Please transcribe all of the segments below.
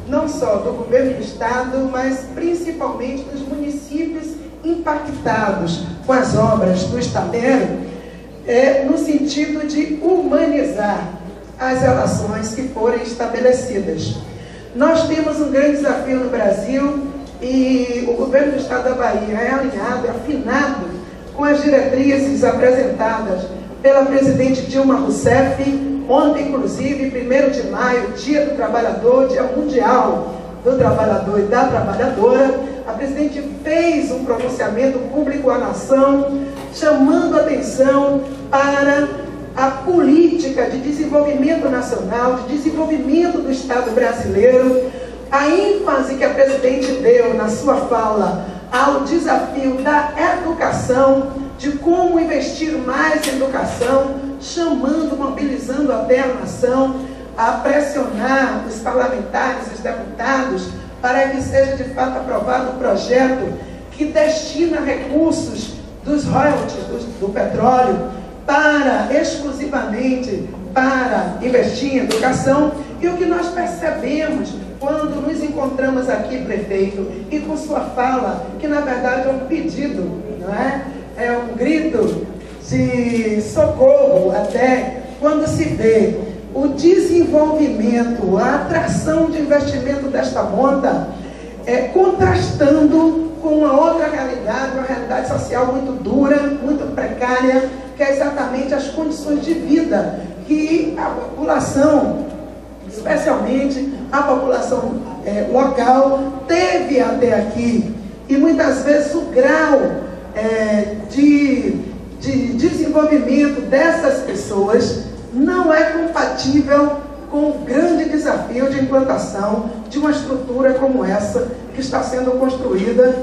não só do governo do estado, mas principalmente dos municípios impactados com as obras do estadeiro, no sentido de humanizar as relações que forem estabelecidas. Nós temos um grande desafio no Brasil e o governo do estado da Bahia é alinhado, afinado com as diretrizes apresentadas pela presidente Dilma Rousseff. Ontem, inclusive, 1º de maio, Dia do Trabalhador, Dia Mundial do Trabalhador e da Trabalhadora, a presidente fez um pronunciamento público à nação, chamando atenção para a política de desenvolvimento nacional, de desenvolvimento do Estado brasileiro, a ênfase que a presidente deu na sua fala ao desafio da educação, de como investir mais em educação, chamando, mobilizando até a nação a pressionar os parlamentares, os deputados, para que seja de fato aprovado um projeto que destina recursos dos royalties do petróleo exclusivamente para investir em educação. E o que nós percebemos quando nos encontramos aqui, prefeito, e com sua fala, que na verdade é um pedido, não é? É um grito de socorro até, quando se vê o desenvolvimento, a atração de investimento desta monta, contrastando com uma outra realidade, uma realidade social muito dura, muito precária, que é exatamente as condições de vida que a população, especialmente a população local, teve até aqui. E muitas vezes o grau de desenvolvimento dessas pessoas não é compatível com o grande desafio de implantação de uma estrutura como essa que está sendo construída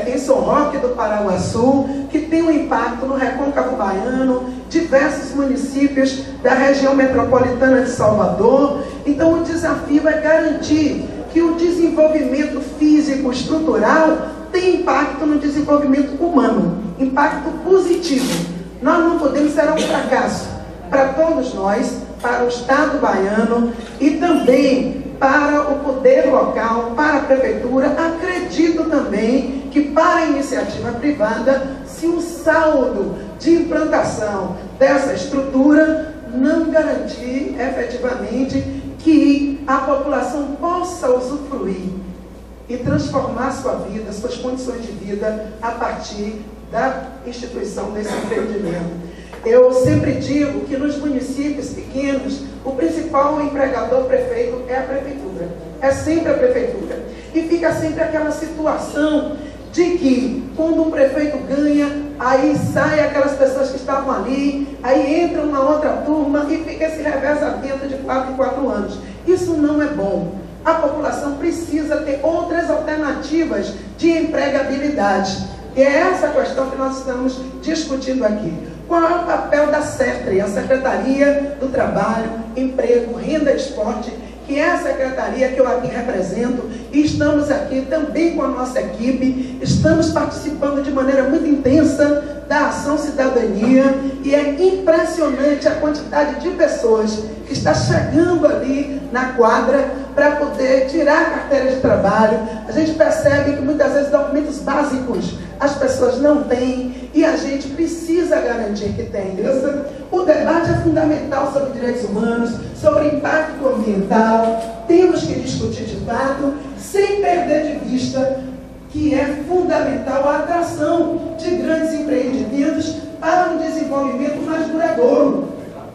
em São Roque do Paraguaçu, que tem um impacto no Recôncavo Baiano, diversos municípios da região metropolitana de Salvador. Então o desafio é garantir que o desenvolvimento físico estrutural tem impacto no desenvolvimento humano, impacto positivo. Nós não podemos ser um fracasso para todos nós, para o Estado baiano e também para o poder local, para a prefeitura. Acredito também que para a iniciativa privada, se o saldo de implantação dessa estrutura não garantir efetivamente que a população possa usufruir e transformar sua vida, suas condições de vida a partir da instituição desse empreendimento. Eu sempre digo que nos municípios pequenos, o principal empregador prefeito é a prefeitura. É sempre a prefeitura. E fica sempre aquela situação de que, quando um prefeito ganha, aí saem aquelas pessoas que estavam ali, aí entra uma outra turma e fica esse revezamento de 4 em 4 anos. Isso não é bom. A população precisa ter outras alternativas de empregabilidade. E é essa a questão que nós estamos discutindo aqui. Qual é o papel da SETRE, a Secretaria do Trabalho, Emprego, Renda e Esporte, que é a secretaria que eu aqui represento, e estamos aqui também com a nossa equipe, estamos participando de maneira muito intensa da Ação Cidadania, e é impressionante a quantidade de pessoas que está chegando ali na quadra para poder tirar a carteira de trabalho. A gente percebe que muitas vezes documentos básicos as pessoas não têm e a gente precisa garantir que tem. O debate é fundamental sobre direitos humanos, sobre impacto ambiental. Temos que discutir de fato, sem perder de vista que é fundamental a atração de grandes empreendimentos para um desenvolvimento mais duradouro.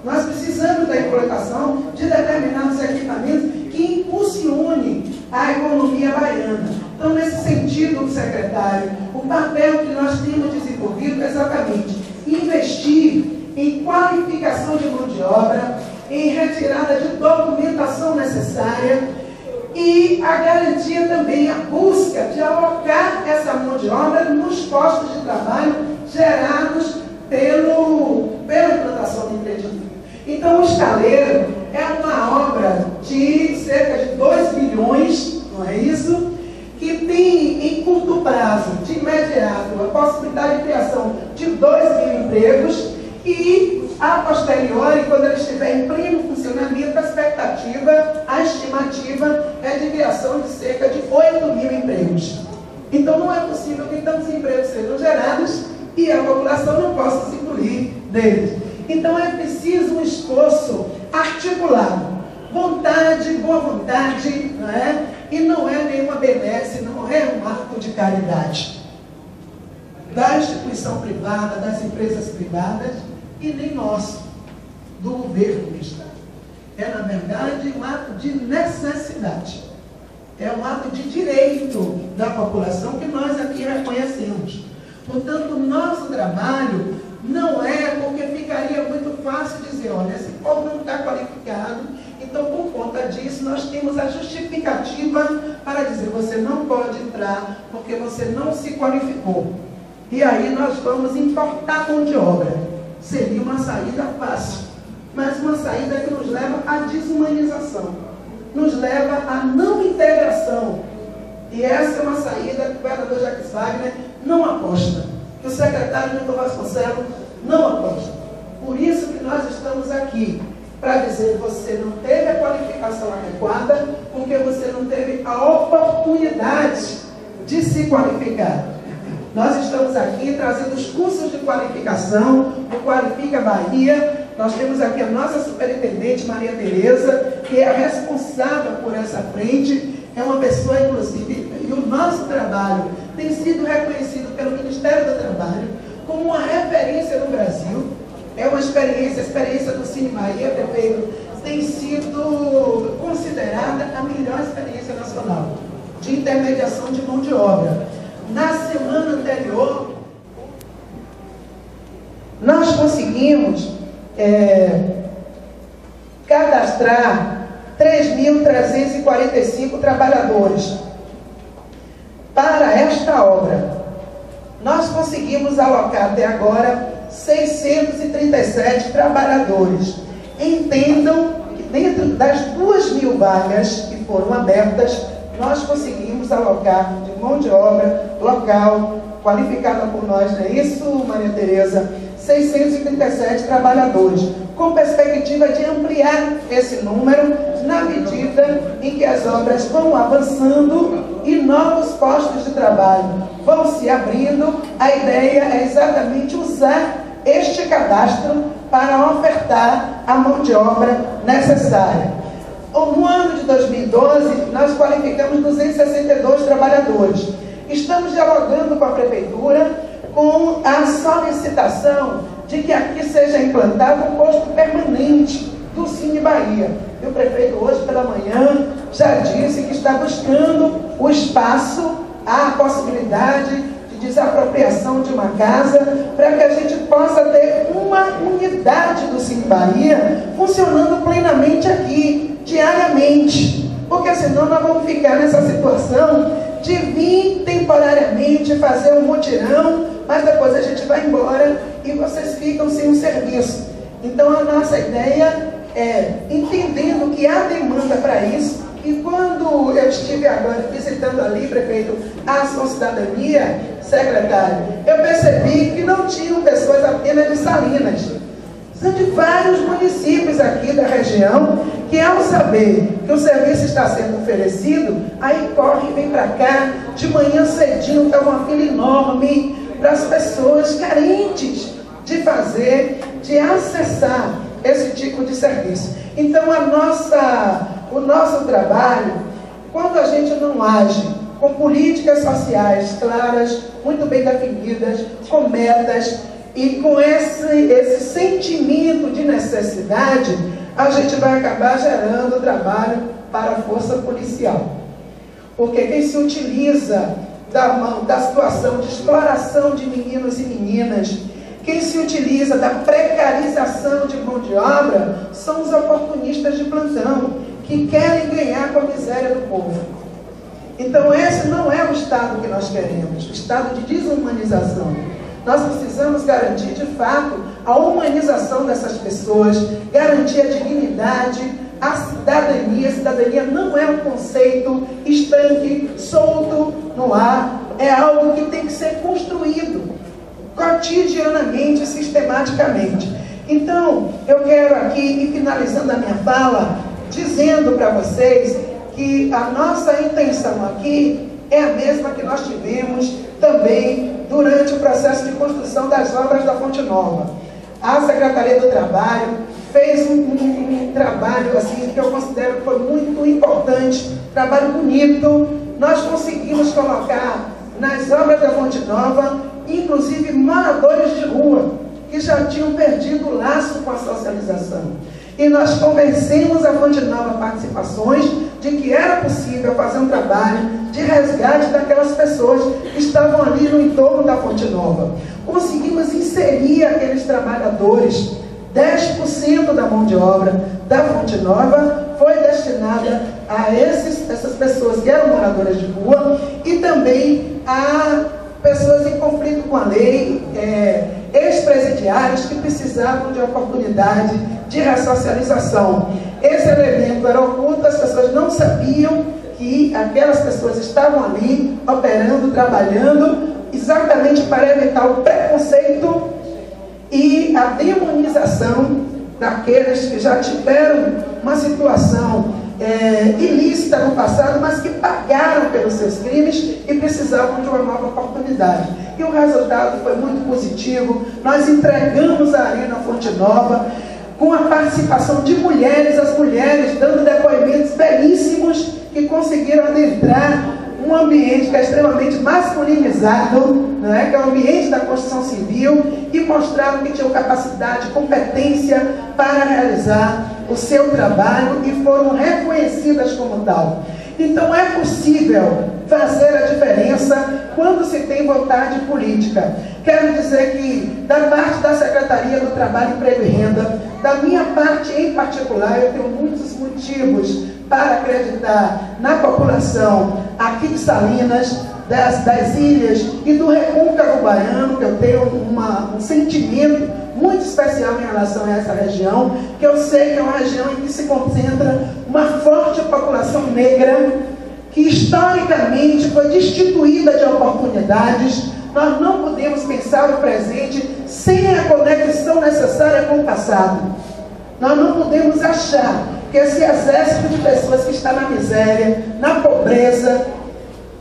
Nós precisamos da implantação de determinados equipamentos que impulsione a economia baiana. Então, nesse sentido, secretário, o papel que nós temos desenvolvido é exatamente investir em qualificação de mão de obra, em retirada de documentação necessária e a garantia também, a busca de alocar essa mão de obra nos postos de trabalho gerados pela implantação do empreendimento. Então, o estaleiro é uma obra de cerca de 2 bilhões, não é isso? Que tem em curto prazo, de imediato, a possibilidade de criação de 2.000 empregos e a posteriori, quando ele estiver em pleno funcionamento, a estimativa é de criação de cerca de 8.000 empregos. Então não é possível que tantos empregos sejam gerados e a população não possa se incluir deles. Então é preciso um esforço articulado, vontade, boa vontade, não é? E não é nenhuma benesse, não é um ato de caridade da instituição privada, das empresas privadas e nem nosso, do governo do Estado. É, na verdade, um ato de necessidade. É um ato de direito da população que nós aqui reconhecemos. Portanto, o nosso trabalho não é porque ficaria muito fácil dizer, olha, esse povo não está qualificado, então, por conta disso, nós temos a justificativa para dizer, você não pode entrar porque você não se qualificou. E aí nós vamos importar mão de obra. Seria uma saída fácil, mas uma saída que nos leva à desumanização, nos leva à não integração. E essa é uma saída que o governador Jacques Wagner não aposta, que o secretário Milton Vasconcelos não aposta. Por isso que nós estamos aqui, para dizer, você não teve a qualificação adequada, porque você não teve a oportunidade de se qualificar. Nós estamos aqui trazendo os cursos de qualificação, o Qualifica Bahia. Nós temos aqui a nossa superintendente, Maria Tereza, que é a responsável por essa frente. É uma pessoa, inclusive, e o nosso trabalho tem sido reconhecido pelo Ministério do Trabalho como uma referência no Brasil. É uma experiência, a experiência do Cine Bahia, prefeito, tem sido considerada a melhor experiência nacional de intermediação de mão de obra. Na semana anterior, nós conseguimos cadastrar 3.345 trabalhadores para esta obra. Nós conseguimos alocar até agora 637 trabalhadores. Entendam que dentro das 2.000 vagas que foram abertas, nós conseguimos alocar de mão de obra local, qualificada por nós, não é isso, Maria Tereza? 637 trabalhadores, com perspectiva de ampliar esse número na medida em que as obras vão avançando e novos postos de trabalho vão se abrindo. A ideia é exatamente usar este cadastro para ofertar a mão de obra necessária. No ano de 2012, nós qualificamos 262 trabalhadores. Estamos dialogando com a Prefeitura com a solicitação de que aqui seja implantado um posto permanente do Cine Bahia. E o prefeito hoje pela manhã já disse que está buscando o espaço, a possibilidade de desapropriação de uma casa, para que a gente possa ter uma unidade do Cine Bahia funcionando plenamente aqui, diariamente. Porque senão nós vamos ficar nessa situação de vir temporariamente fazer um mutirão, mas depois a gente vai embora e vocês ficam sem um serviço. Então a nossa ideia é, entendendo que há demanda para isso, e quando eu estive agora visitando ali, prefeito, a Ação Cidadania, secretário, eu percebi que não tinham pessoas apenas de Salinas. São de vários municípios aqui da região que, ao saber que o serviço está sendo oferecido, aí corre e vem para cá, de manhã cedinho, está uma fila enorme para as pessoas carentes de fazer, de acessar esse tipo de serviço. Então, o nosso trabalho, quando a gente não age com políticas sociais claras, muito bem definidas, com metas, e com esse sentimento de necessidade, a gente vai acabar gerando trabalho para a força policial. Porque quem se utiliza da situação de exploração de meninos e meninas, quem se utiliza da precarização de mão de obra, são os oportunistas de plantão, que querem ganhar com a miséria do povo. Então esse não é o Estado que nós queremos, o Estado de desumanização. Nós precisamos garantir, de fato, a humanização dessas pessoas, garantir a dignidade, a cidadania. A cidadania não é um conceito estanque, solto no ar, é algo que tem que ser construído cotidianamente, sistematicamente. Então, eu quero aqui ir finalizando a minha fala, dizendo para vocês que a nossa intenção aqui é a mesma que nós tivemos também durante o processo de construção das obras da Fonte Nova. A Secretaria do Trabalho fez um trabalho assim, que eu considero que foi muito importante, trabalho bonito. Nós conseguimos colocar nas obras da Fonte Nova, inclusive moradores de rua, que já tinham perdido o laço com a socialização. E nós convencemos a Fonte Nova Participações de que era possível fazer um trabalho de resgate daquelas pessoas que estavam ali no entorno da Fonte Nova. Conseguimos inserir aqueles trabalhadores. 10% da mão de obra da Fonte Nova foi destinada a essas pessoas que eram moradoras de rua e também a pessoas em conflito com a lei, ex-presidiários que precisavam de oportunidade de ressocialização. Esse elemento era oculto, as pessoas não sabiam que aquelas pessoas estavam ali operando, trabalhando, exatamente para evitar o preconceito e a demonização daqueles que já tiveram uma situação ilícita no passado, mas que pagaram pelos seus crimes e precisavam de uma nova oportunidade. E o resultado foi muito positivo. Nós entregamos a Arena Fonte Nova com a participação de mulheres, as mulheres dando depoimentos belíssimos que conseguiram adentrar um ambiente que é extremamente masculinizado, né, que é o ambiente da construção civil, e mostraram que tinham capacidade, competência para realizar o seu trabalho e foram reconhecidas como tal. Então é possível fazer a diferença quando se tem vontade política. Quero dizer que da parte da Secretaria do Trabalho, Emprego e Renda, da minha parte em particular, eu tenho muitos motivos para acreditar na população aqui de Salinas, das ilhas e do Recôncavo Baiano, que eu tenho um sentimento muito especial em relação a essa região, que eu sei que é uma região em que se concentra uma forte população negra, que historicamente foi destituída de oportunidades. Nós não podemos pensar o presente sem a conexão necessária com o passado. Nós não podemos achar que esse exército de pessoas que está na miséria, na pobreza,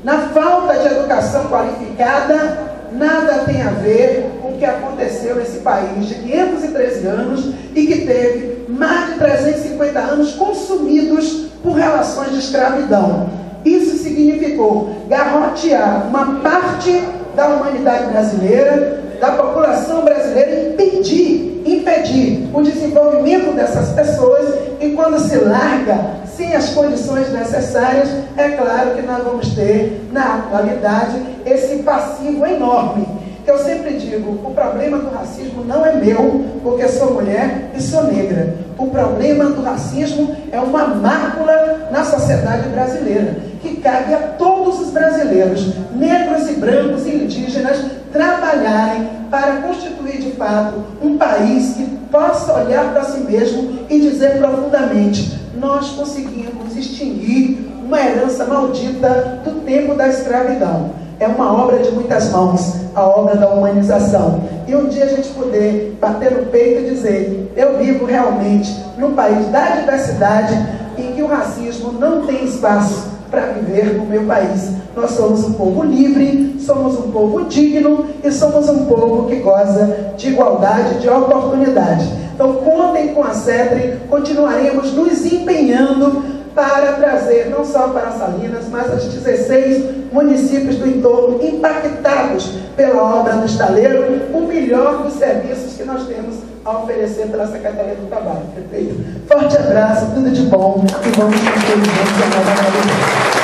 na falta de educação qualificada, nada tem a ver com o que aconteceu nesse país de 513 anos e que teve mais de 350 anos consumidos por relações de escravidão. Isso significou garrotear uma parte da humanidade brasileira, da população brasileira, e impedir o desenvolvimento dessas pessoas, e quando se larga sem as condições necessárias, é claro que nós vamos ter, na atualidade, esse passivo enorme. Eu sempre digo, o problema do racismo não é meu, porque sou mulher e sou negra. O problema do racismo é uma mácula na sociedade brasileira, que cabe a todos os brasileiros, negros e brancos e indígenas, trabalharem para constituir de fato um país que possa olhar para si mesmo e dizer profundamente: nós conseguimos extinguir uma herança maldita do tempo da escravidão. É uma obra de muitas mãos, a obra da humanização. E um dia a gente poder bater no peito e dizer: eu vivo realmente num país da diversidade, em que o racismo não tem espaço para viver no meu país. Nós somos um povo livre, somos um povo digno e somos um povo que goza de igualdade, de oportunidade. Então contem com a CETRE, continuaremos nos empenhando para trazer não só para Salinas, mas as 16 municípios do entorno impactados pela obra do estaleiro, o melhor dos serviços que nós temos a oferecer pela Secretaria do Trabalho. Perfeito? Forte abraço, tudo de bom e vamos construir juntos a nova realidade.